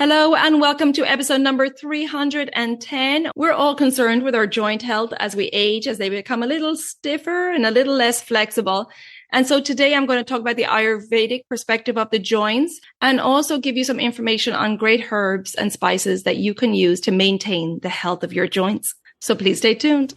Hello and welcome to episode number 310. We're all concerned with our joint health as we age, as they become a little stiffer and a little less flexible. And so today I'm going to talk about the Ayurvedic perspective of the joints and also give you some information on great herbs and spices that you can use to maintain the health of your joints. So please stay tuned.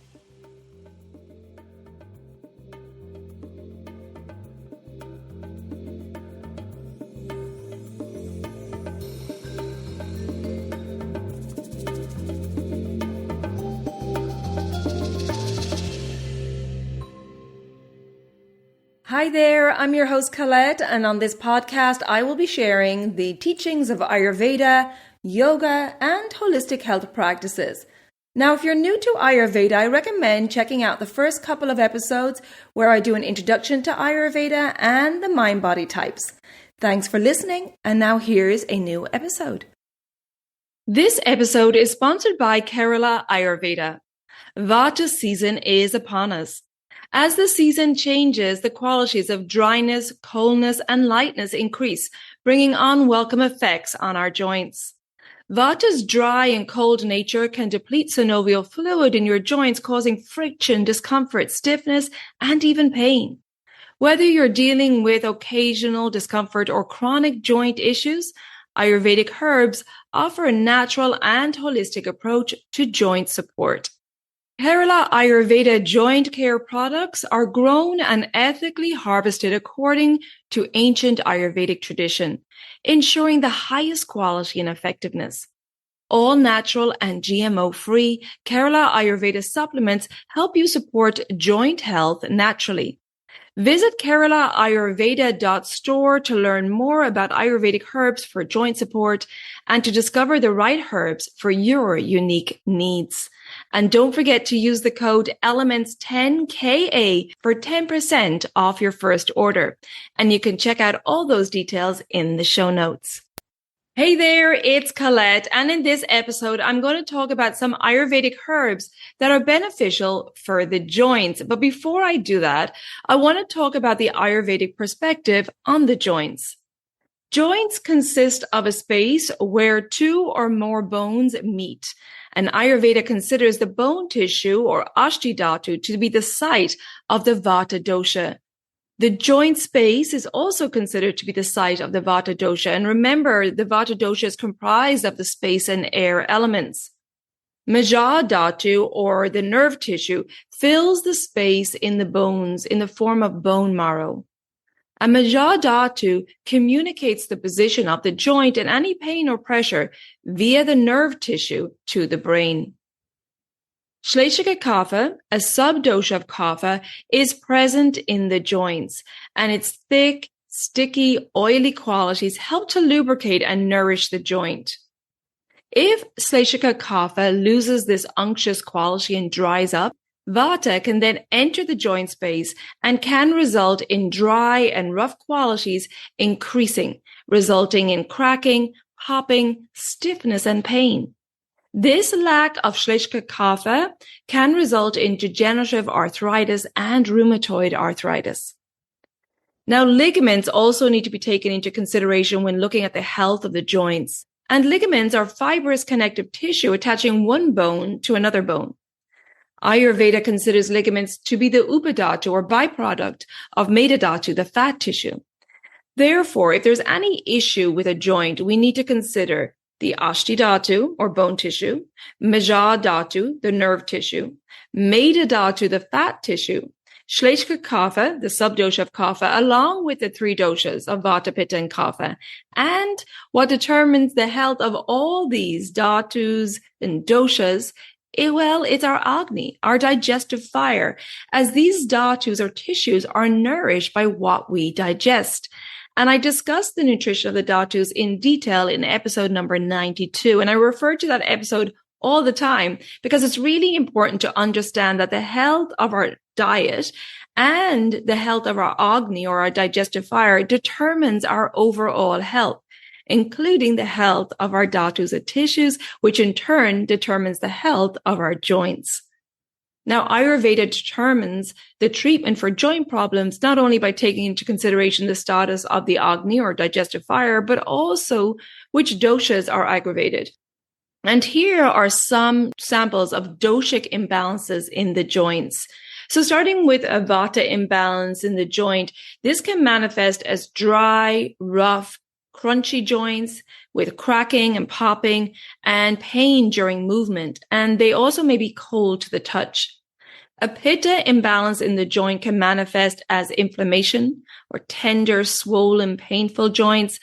Hi there, I'm your host Colette, and on this podcast I will be sharing the teachings of Ayurveda, yoga, and holistic health practices. Now, if you're new to Ayurveda, I recommend checking out the first couple of episodes where I do an introduction to Ayurveda and the mind-body types. Thanks for listening, and now here's a new episode. This episode is sponsored by Kerala Ayurveda. Vata season is upon us. As the season changes, the qualities of dryness, coldness, and lightness increase, bringing unwelcome effects on our joints. Vata's dry and cold nature can deplete synovial fluid in your joints, causing friction, discomfort, stiffness, and even pain. Whether you're dealing with occasional discomfort or chronic joint issues, Ayurvedic herbs offer a natural and holistic approach to joint support. Kerala Ayurveda joint care products are grown and ethically harvested according to ancient Ayurvedic tradition, ensuring the highest quality and effectiveness. All natural and GMO-free Kerala Ayurveda supplements help you support joint health naturally. Visit keralaayurveda.store to learn more about Ayurvedic herbs for joint support and to discover the right herbs for your unique needs. And don't forget to use the code ELEMENTS10KA for 10% off your first order. And you can check out all those details in the show notes. Hey there, it's Colette, and in this episode, I'm going to talk about some Ayurvedic herbs that are beneficial for the joints. But before I do that, I want to talk about the Ayurvedic perspective on the joints. Joints consist of a space where two or more bones meet, and Ayurveda considers the bone tissue, or asthi dhatu, to be the site of the vata dosha. The joint space is also considered to be the site of the vata dosha. And remember, the vata dosha is comprised of the space and air elements. Majja dhatu, or the nerve tissue, fills the space in the bones in the form of bone marrow. And majja dhatu communicates the position of the joint and any pain or pressure via the nerve tissue to the brain. Shleshaka kapha, a subdosha of kapha, is present in the joints, and its thick, sticky, oily qualities help to lubricate and nourish the joint. If shleshaka kapha loses this unctuous quality and dries up, vata can then enter the joint space and can result in dry and rough qualities increasing, resulting in cracking, popping, stiffness, and pain. This lack of shleshaka kapha can result in degenerative arthritis and rheumatoid arthritis. Now, ligaments also need to be taken into consideration when looking at the health of the joints. And ligaments are fibrous connective tissue attaching one bone to another bone. Ayurveda considers ligaments to be the upadhatu, or byproduct of meda dhatu, the fat tissue. Therefore, if there's any issue with a joint, we need to consider the asthi dhatu, or bone tissue, majja dhatu, the nerve tissue, meda dhatu, the fat tissue, shleshaka kapha, the subdosha of kapha, along with the three doshas of vata, pitta, and kapha. And what determines the health of all these dhatus and doshas, it's our agni, our digestive fire, as these dhatus or tissues are nourished by what we digest. And I discussed the nutrition of the dhatus in detail in episode number 92. And I refer to that episode all the time because it's really important to understand that the health of our diet and the health of our agni, or our digestive fire, determines our overall health, including the health of our dhatus and tissues, which in turn determines the health of our joints. Now, Ayurveda determines the treatment for joint problems not only by taking into consideration the status of the agni or digestive fire, but also which doshas are aggravated. And here are some samples of doshic imbalances in the joints. So starting with a vata imbalance in the joint, this can manifest as dry, rough, crunchy joints with cracking and popping and pain during movement. And they also may be cold to the touch. A pitta imbalance in the joint can manifest as inflammation or tender, swollen, painful joints.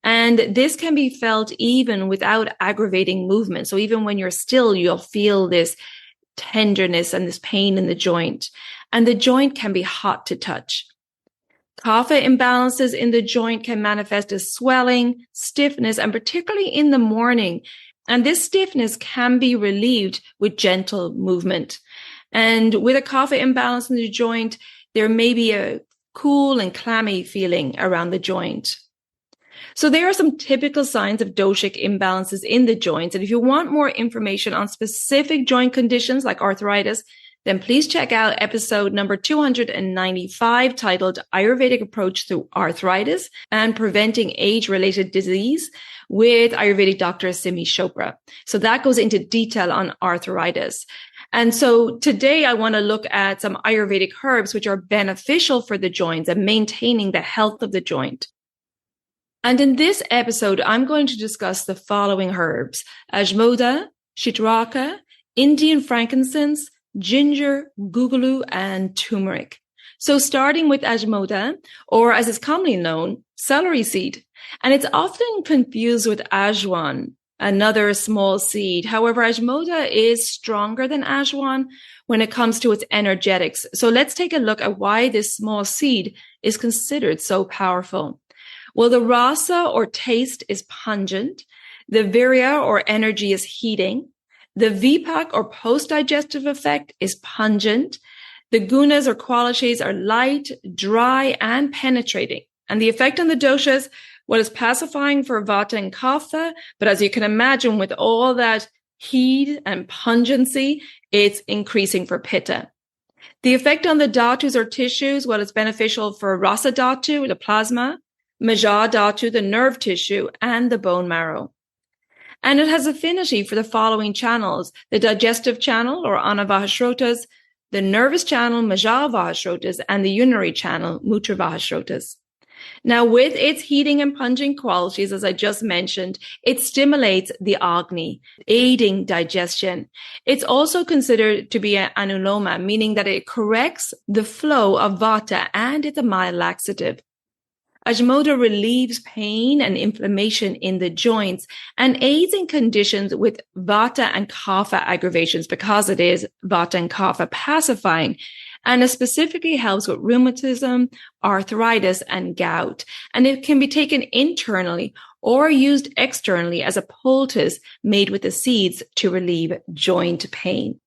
And this can be felt even without aggravating movement. So even when you're still, you'll feel this tenderness and this pain in the joint. And the joint can be hot to touch. Kapha imbalances in the joint can manifest as swelling, stiffness, and particularly in the morning. And this stiffness can be relieved with gentle movement. And with a kapha imbalance in the joint, there may be a cool and clammy feeling around the joint. So there are some typical signs of doshic imbalances in the joints. And if you want more information on specific joint conditions like arthritis, then please check out episode number 295 titled Ayurvedic Approach to Arthritis and Preventing Age-Related Disease with Ayurvedic Dr. Simi Chopra. So that goes into detail on arthritis. And so today I want to look at some Ayurvedic herbs which are beneficial for the joints and maintaining the health of the joint. And in this episode, I'm going to discuss the following herbs: ajmoda, chitraka, Indian frankincense, ginger, guggulu, and turmeric. So starting with ajmoda, or as it's commonly known, celery seed. And it's often confused with ajwan, another small seed. However, ajmoda is stronger than ajwan when it comes to its energetics. So let's take a look at why this small seed is considered so powerful. Well, the rasa or taste is pungent. The virya or energy is heating. The vipak or post-digestive effect is pungent. The gunas or qualities are light, dry, and penetrating. And the effect on the doshas, well, is pacifying for vata and kapha. But as you can imagine, with all that heat and pungency, it's increasing for pitta. The effect on the dhatus or tissues, well, it's beneficial for rasa dhatu, the plasma, majja dhatu, the nerve tissue, and the bone marrow. And it has affinity for the following channels: the digestive channel, or anavahashrotas, the nervous channel, majavahashrotas, and the urinary channel, mutravahashrotas. Now, with its heating and pungent qualities, as I just mentioned, it stimulates the agni, aiding digestion. It's also considered to be an anuloma, meaning that it corrects the flow of vata, and it's a mild laxative. Ajmoda relieves pain and inflammation in the joints and aids in conditions with vata and kapha aggravations because it is vata and kapha pacifying. And it specifically helps with rheumatism, arthritis, and gout. And it can be taken internally or used externally as a poultice made with the seeds to relieve joint pain.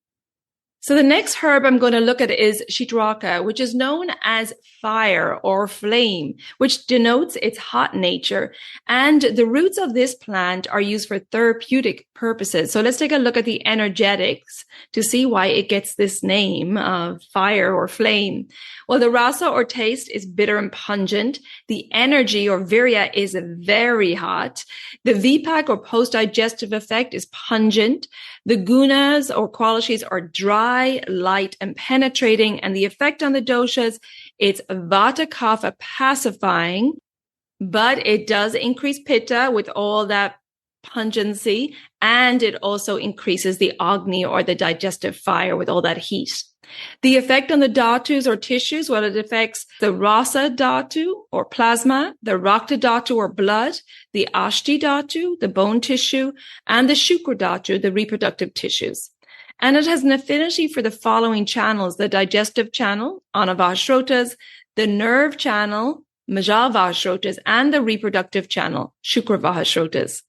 So the next herb I'm going to look at is chitraka, which is known as fire or flame, which denotes its hot nature. And the roots of this plant are used for therapeutic purposes. So let's take a look at the energetics to see why it gets this name of fire or flame. Well, the rasa or taste is bitter and pungent. The energy or virya is very hot. The vipak or post-digestive effect is pungent. The gunas or qualities are dry, light, and penetrating. And the effect on the doshas, it's vata kapha pacifying, but it does increase pitta with all that pungency. And it also increases the agni or the digestive fire with all that heat. The effect on the dhatus or tissues, well, it affects the rasa dhatu or plasma, the rakta dhatu or blood, the asthi dhatu, the bone tissue, and the shukra dhatu, the reproductive tissues. And it has an affinity for the following channels: the digestive channel, anavahashrotas, the nerve channel, majavahashrotas, and the reproductive channel, shukravahashrotas.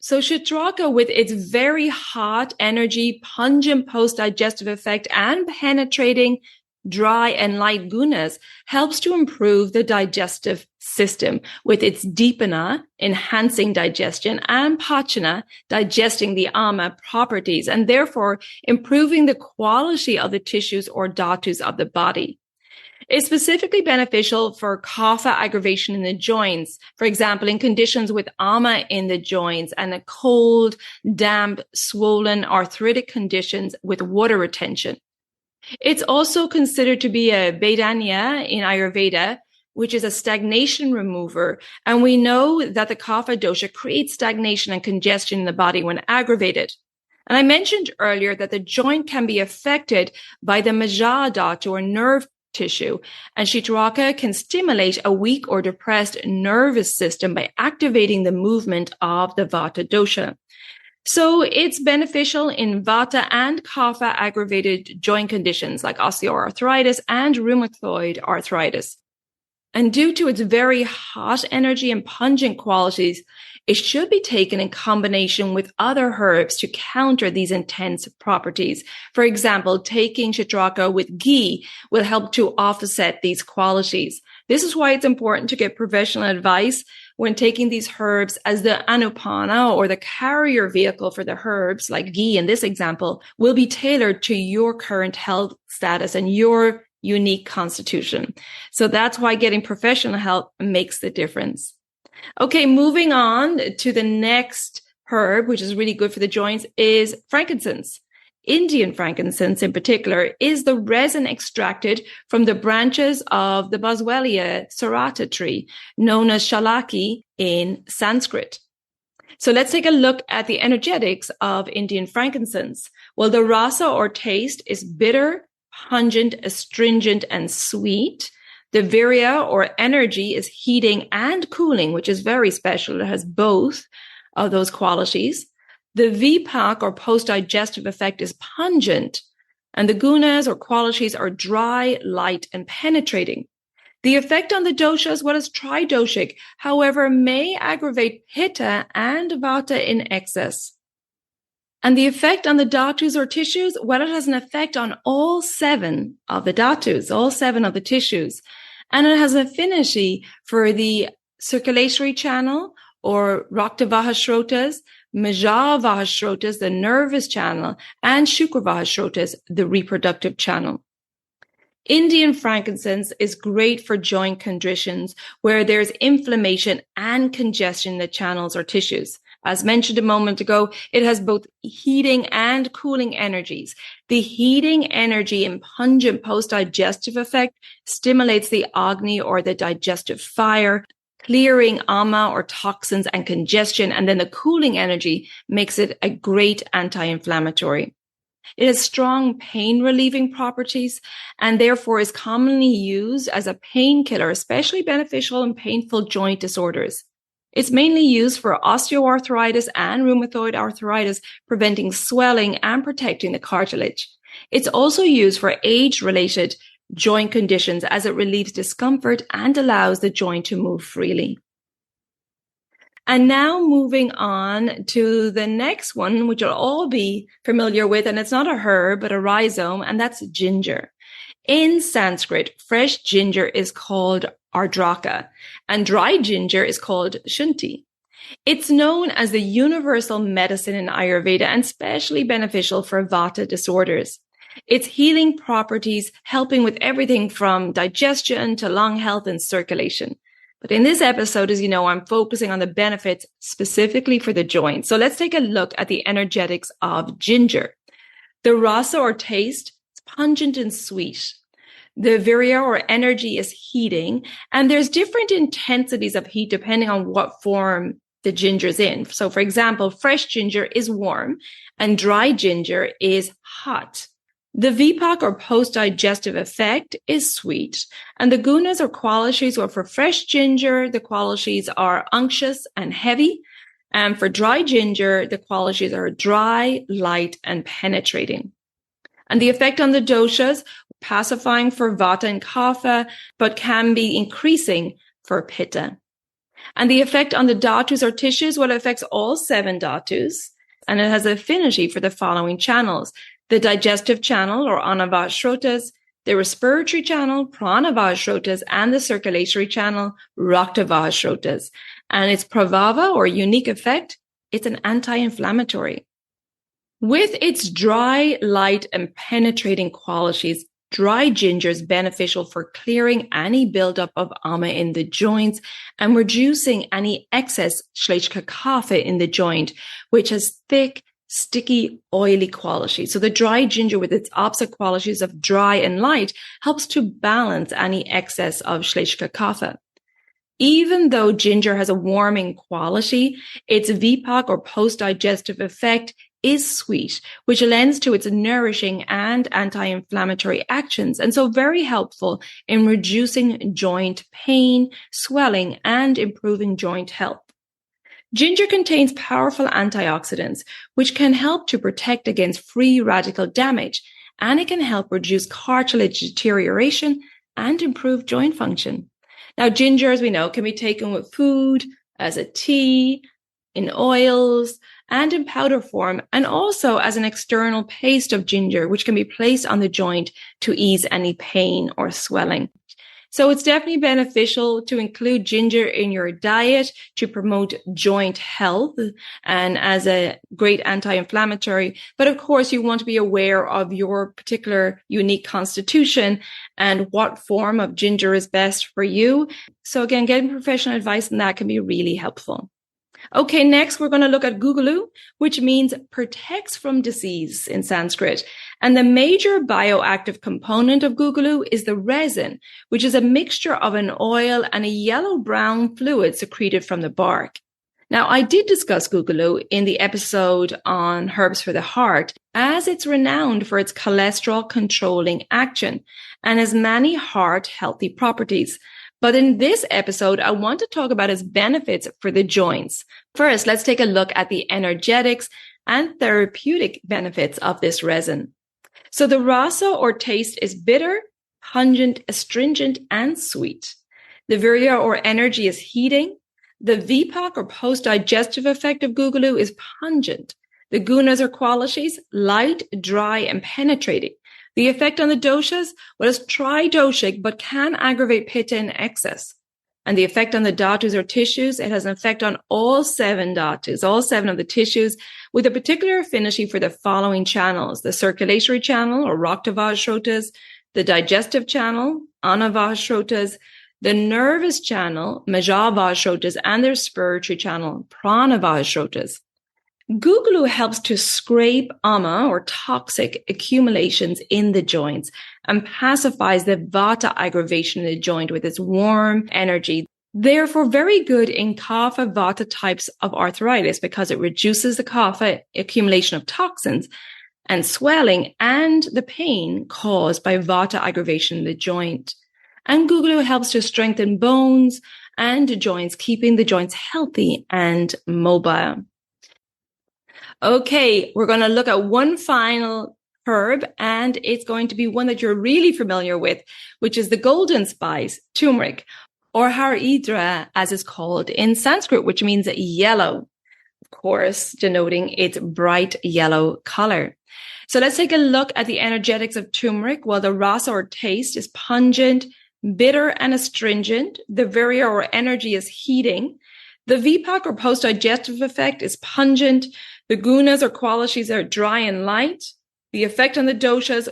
So chitraka, with its very hot energy, pungent post-digestive effect, and penetrating, dry and light gunas helps to improve the digestive system with its dipana, enhancing digestion, and pachana, digesting the ama properties, and therefore improving the quality of the tissues or dhatus of the body. It's specifically beneficial for kapha aggravation in the joints, for example, in conditions with ama in the joints and a cold, damp, swollen, arthritic conditions with water retention. It's also considered to be a vedanya in Ayurveda, which is a stagnation remover. And we know that the kapha dosha creates stagnation and congestion in the body when aggravated. And I mentioned earlier that the joint can be affected by the majja dhatu or nerve tissue, and chitraka can stimulate a weak or depressed nervous system by activating the movement of the vata dosha. So it's beneficial in vata and kapha aggravated joint conditions like osteoarthritis and rheumatoid arthritis. And due to its very hot energy and pungent qualities, it should be taken in combination with other herbs to counter these intense properties. For example, taking chitraka with ghee will help to offset these qualities. This is why it's important to get professional advice when taking these herbs, as the anupana or the carrier vehicle for the herbs, like ghee in this example, will be tailored to your current health status and your unique constitution. So that's why getting professional help makes the difference. Okay, moving on to the next herb, which is really good for the joints, is frankincense. Indian frankincense in particular is the resin extracted from the branches of the Boswellia serrata tree, known as shalaki in Sanskrit. So let's take a look at the energetics of Indian frankincense. Well, the rasa or taste is bitter, pungent, astringent, and sweet. The virya or energy is heating and cooling, which is very special. It has both of those qualities. The vipak or post-digestive effect is pungent, and the gunas or qualities are dry, light, and penetrating. The effect on the doshas, well, is tridoshic, however, may aggravate pitta and vata in excess. And the effect on the dhatus or tissues, well, it has an effect on all 7 of the dhatus, all 7 of the tissues. And it has affinity for the circulatory channel or raktavahashrotas, majavahashrotas, the nervous channel, and shukravahashrotas, the reproductive channel. Indian frankincense is great for joint conditions where there's inflammation and congestion in the channels or tissues. As mentioned a moment ago, it has both heating and cooling energies. The heating energy and pungent post-digestive effect stimulates the agni or the digestive fire, clearing ama or toxins and congestion. And then the cooling energy makes it a great anti-inflammatory. It has strong pain relieving properties and therefore is commonly used as a painkiller, especially beneficial in painful joint disorders. It's mainly used for osteoarthritis and rheumatoid arthritis, preventing swelling and protecting the cartilage. It's also used for age-related joint conditions as it relieves discomfort and allows the joint to move freely. And now moving on to the next one, which you'll all be familiar with, and it's not a herb, but a rhizome, and that's ginger. In Sanskrit, fresh ginger is called ardraka, and dry ginger is called shunti. It's known as the universal medicine in Ayurveda and especially beneficial for vata disorders. Its healing properties helping with everything from digestion to lung health and circulation. But in this episode, as you know, I'm focusing on the benefits specifically for the joints. So let's take a look at the energetics of ginger. The rasa or taste is pungent and sweet. The virya or energy is heating, and there's different intensities of heat depending on what form the ginger's in. So for example, fresh ginger is warm and dry ginger is hot. The vipak or post-digestive effect is sweet, and the gunas or qualities, or for fresh ginger, the qualities are unctuous and heavy, and for dry ginger, the qualities are dry, light, and penetrating. And the effect on the doshas, pacifying for vata and kapha, but can be increasing for pitta. And the effect on the dhatus or tissues, well, it affects all 7 dhatus, and it has affinity for the following channels: the digestive channel or anavashrotas, the respiratory channel, pranavahashrotas, and the circulatory channel, raktavahashrotas. And its prabhava or unique effect, it's an anti-inflammatory. With its dry, light, and penetrating qualities, dry ginger is beneficial for clearing any buildup of ama in the joints and reducing any excess shleshaka kapha in the joint, which has thick, sticky, oily qualities. So the dry ginger, with its opposite qualities of dry and light, helps to balance any excess of shleshaka kapha. Even though ginger has a warming quality, its vipak or post-digestive effect is sweet, which lends to its nourishing and anti-inflammatory actions, and so very helpful in reducing joint pain, swelling, and improving joint health. Ginger contains powerful antioxidants, which can help to protect against free radical damage, and it can help reduce cartilage deterioration and improve joint function. Now, ginger, as we know, can be taken with food, as a tea, in oils, and in powder form, and also as an external paste of ginger, which can be placed on the joint to ease any pain or swelling. So it's definitely beneficial to include ginger in your diet to promote joint health and as a great anti-inflammatory. But of course, you want to be aware of your particular unique constitution and what form of ginger is best for you. So again, getting professional advice on that can be really helpful. Okay, next we're going to look at guggulu, which means protects from disease in Sanskrit. And the major bioactive component of guggulu is the resin, which is a mixture of an oil and a yellow-brown fluid secreted from the bark. Now, I did discuss guggulu in the episode on herbs for the heart, as it's renowned for its cholesterol controlling action and has many heart healthy properties. But in this episode, I want to talk about its benefits for the joints. First, let's take a look at the energetics and therapeutic benefits of this resin. So the rasa or taste is bitter, pungent, astringent, and sweet. The virya or energy is heating. The vipak or post-digestive effect of guggulu is pungent. The gunas or qualities, light, dry, and penetrating. The effect on the doshas, well, it's tridoshic, but can aggravate pitta in excess. And the effect on the dhatus or tissues, it has an effect on all 7 dhatus, all 7 of the tissues, with a particular affinity for the following channels: the circulatory channel or raktavahashrotas, the digestive channel, anavahashrotas, the nervous channel, majja, and their respiratory channel, pranavahashrotas. Guggulu helps to scrape ama or toxic accumulations in the joints and pacifies the vata aggravation in the joint with its warm energy. Therefore, very good in kapha vata types of arthritis because it reduces the kapha accumulation of toxins and swelling and the pain caused by vata aggravation in the joint. And guggulu helps to strengthen bones and joints, keeping the joints healthy and mobile. Okay, we're going to look at one final herb, and it's going to be one that you're really familiar with, which is the golden spice, turmeric, or haridra, as it's called in Sanskrit, which means yellow, of course, denoting its bright yellow color. So let's take a look at the energetics of turmeric. Well, the rasa or taste is pungent, bitter, and astringent. The virya or energy is heating. The vipak or post-digestive effect is pungent. The gunas or qualities are dry and light. The effect on the doshas,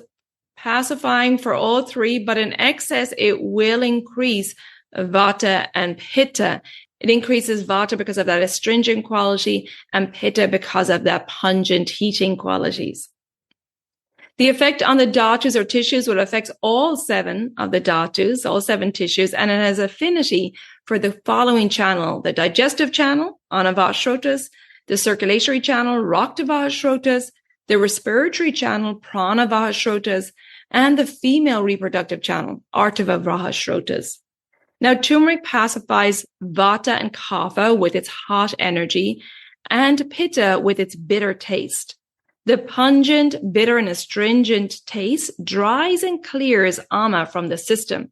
pacifying for all 3, but in excess, it will increase vata and pitta. It increases vata because of that astringent quality and pitta because of that pungent heating qualities. The effect on the dhatus or tissues will affect all 7 of the dhatus, all 7 tissues, and it has affinity for the following channel: the digestive channel, anavahashrotas, the circulatory channel, raktavahashrotas, the respiratory channel, pranavahashrotas, and the female reproductive channel, artavahashrotas. Now, turmeric pacifies vata and kapha with its hot energy and pitta with its bitter taste. The pungent, bitter, and astringent taste dries and clears ama from the system.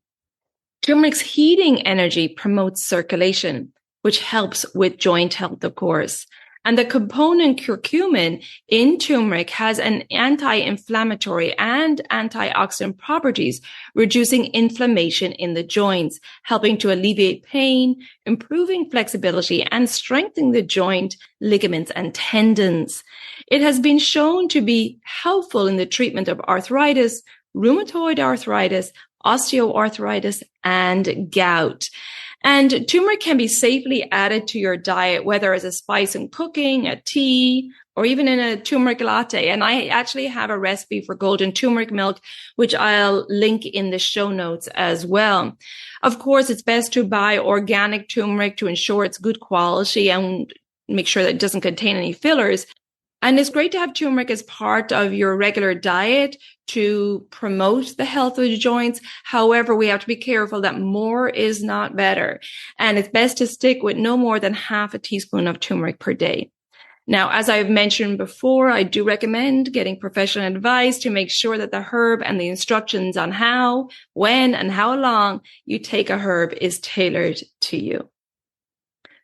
Turmeric's heating energy promotes circulation, which helps with joint health, of course. And the component curcumin in turmeric has an anti-inflammatory and antioxidant properties, reducing inflammation in the joints, helping to alleviate pain, improving flexibility, and strengthening the joint, ligaments, and tendons. It has been shown to be helpful in the treatment of arthritis, rheumatoid arthritis, osteoarthritis, and gout. And turmeric can be safely added to your diet, whether as a spice in cooking, a tea, or even in a turmeric latte. And I actually have a recipe for golden turmeric milk, which I'll link in the show notes as well. Of course, it's best to buy organic turmeric to ensure it's good quality and make sure that it doesn't contain any fillers. And it's great to have turmeric as part of your regular diet to promote the health of the joints. However, we have to be careful that more is not better. And it's best to stick with no more than half a teaspoon of turmeric per day. Now, as I've mentioned before, I do recommend getting professional advice to make sure that the herb and the instructions on how, when, and how long you take a herb is tailored to you.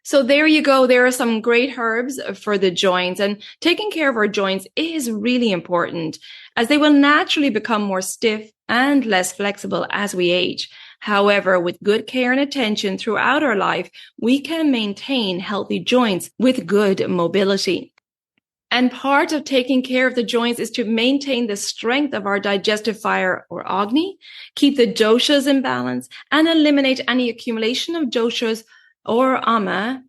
So there you go. There are some great herbs for the joints, and taking care of our joints is really important as they will naturally become more stiff and less flexible as we age. However, with good care and attention throughout our life, we can maintain healthy joints with good mobility. And part of taking care of the joints is to maintain the strength of our digestive fire or agni, keep the doshas in balance, and eliminate any accumulation of doshas or ama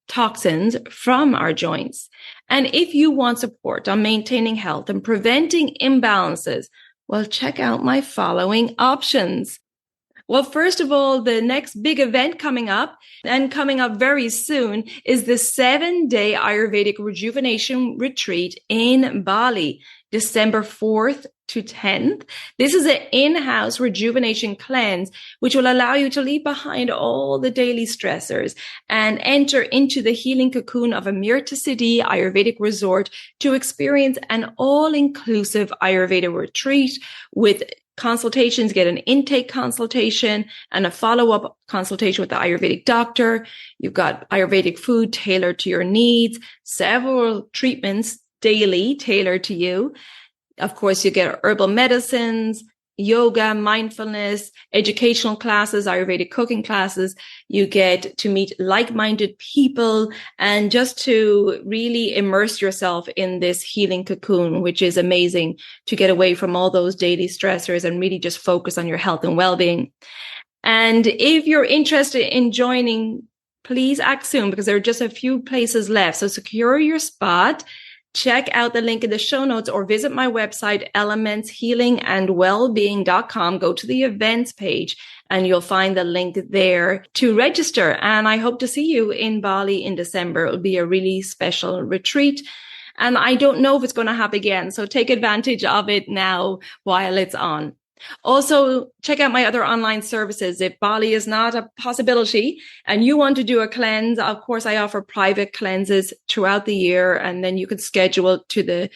toxins from our joints. And if you want support on maintaining health and preventing imbalances, well, check out my following options. Well, first of all, the next big event coming up very soon is the 7-day Ayurvedic Rejuvenation Retreat in Bali, December 4th to 10th. This is an in-house rejuvenation cleanse, which will allow you to leave behind all the daily stressors and enter into the healing cocoon of a Mirta Siddhi Ayurvedic resort to experience an all-inclusive Ayurveda retreat with consultations. Get an intake consultation and a follow-up consultation with the Ayurvedic doctor. You've got Ayurvedic food tailored to your needs, several treatments daily tailored to you. Of course, you get herbal medicines, yoga, mindfulness, educational classes, Ayurvedic cooking classes. You get to meet like-minded people and just to really immerse yourself in this healing cocoon, which is amazing to get away from all those daily stressors and really just focus on your health and well-being. And if you're interested in joining, please act soon because there are just a few places left. So secure your spot. Check out the link in the show notes or visit my website, elementshealingandwellbeing.com. Go to the events page and you'll find the link there to register. And I hope to see you in Bali in December. It'll be a really special retreat. And I don't know if it's going to happen again. So take advantage of it now while it's on. Also, check out my other online services. If Bali is not a possibility and you want to do a cleanse, of course, I offer private cleanses throughout the year, and then you can schedule to the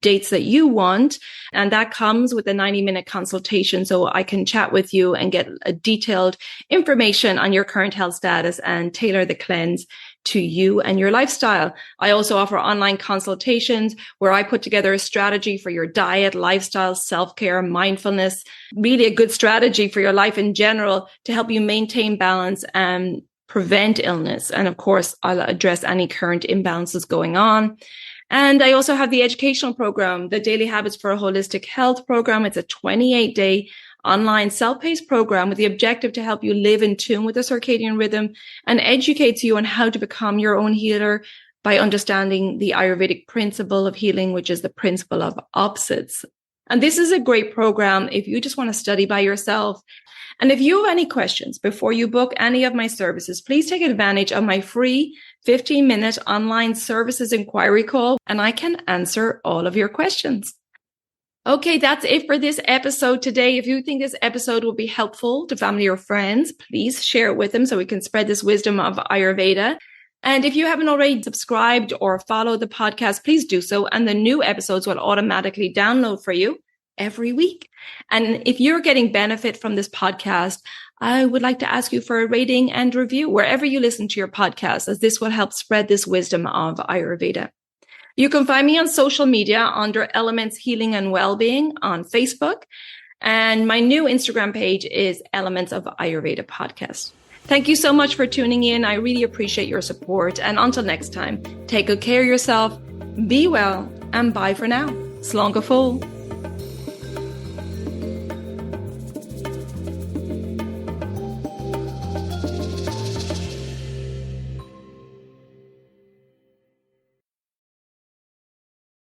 dates that you want. And that comes with a 90-minute consultation. So I can chat with you and get a detailed information on your current health status and tailor the cleanse to you and your lifestyle. I also offer online consultations where I put together a strategy for your diet, lifestyle, self-care, mindfulness, really a good strategy for your life in general to help you maintain balance and prevent illness. And of course, I'll address any current imbalances going on. And I also have the educational program, the Daily Habits for a Holistic Health program. It's a 28-day online self-paced program with the objective to help you live in tune with the circadian rhythm and educates you on how to become your own healer by understanding the Ayurvedic principle of healing, which is the principle of opposites. And this is a great program if you just want to study by yourself. And if you have any questions before you book any of my services, please take advantage of my free 15-minute online Services Enquiry Call, and I can answer all of your questions. Okay, that's it for this episode today. If you think this episode will be helpful to family or friends, please share it with them so we can spread this wisdom of Ayurveda. And if you haven't already subscribed or followed the podcast, please do so. And the new episodes will automatically download for you. every week. And if you're getting benefit from this podcast, I would like to ask you for a rating and review wherever you listen to your podcast, as this will help spread this wisdom of Ayurveda. You can find me on social media under Elements Healing and Wellbeing on Facebook. And my new Instagram page is Elements of Ayurveda Podcast. Thank you so much for tuning in. I really appreciate your support. And until next time, take good care of yourself, be well, and bye for now. Slán go fóill.